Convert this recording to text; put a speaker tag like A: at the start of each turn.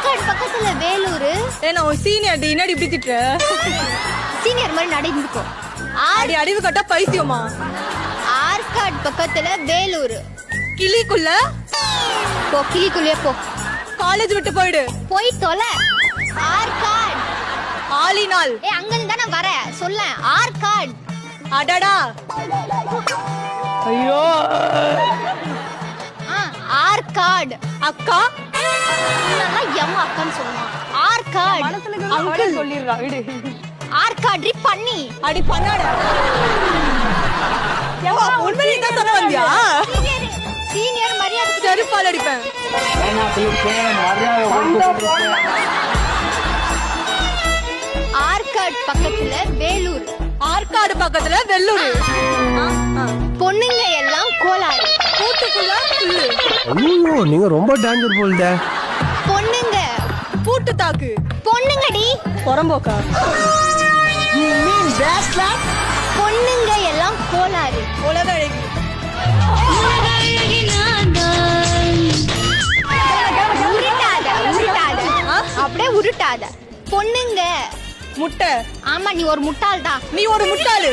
A: ஆற்காடு பக்கத்துல வேலூர்.
B: ஏன்னா உன் சீனியர் என்னடி இப்படி திட்டுற?
A: சீனியர் மாதிரி நடந்துக்கோ.
B: அடி அறிவு கட்டா பைத்தியமா?
A: ஆற்காடு பக்கத்துல வேலூர்.
B: கிளிக்குள்ள
A: போ, கிளிக்குள்ளே போ.
B: காலேஜ் விட்டு போயிடு.
A: போய் தொலை. ஆற்காடு.
B: ஆலினால்.
A: அங்க இருந்து தானே வர. சொல்ல ஆற்காடு.
B: அடடா. ஐயோ.
A: ஆற்காடு.
B: அக்கா
A: எம்மா அக்கான்னு சொல்லுவான். ஆற்காடு.
B: அங்கிள் சொல்லிடுறா விடு.
A: ஆற்காடு பண்ணி.
B: அடி பண்ணாட. உண்மையிலே தான் சொல்ல வந்தியா?
A: சீனியர் மரியாதை
B: செருப்பால் அடிப்பேன்.
A: ஆற்காடு பக்கத்துல வேலூர்.
B: ஆற்காடு பக்கத்துல வெள்ளூர்.
A: பொண்ணுங்க எல்லாம் கோலாறு.
B: பூட்டுக்குள்ள புல்லு.
C: ஐயோ நீங்க ரொம்ப டேஞ்சர் போல்ட.
A: பொண்ணுங்க
B: பூட்டு தாக்கு.
A: பொண்ணுங்கடி.
B: புறம்போக்கா? You mean bracelet?
A: பொண்ணுங்க எல்லாம் கோலாறு.
B: உலக அழகி.
A: உருட்டாத உருட்டாத. அப்படியே உருட்டாத. பொண்ணுங்க
B: முட்டை.
A: ஆமா நீ ஒரு முட்டாள் தான்.
B: நீ ஒரு முட்டாளு.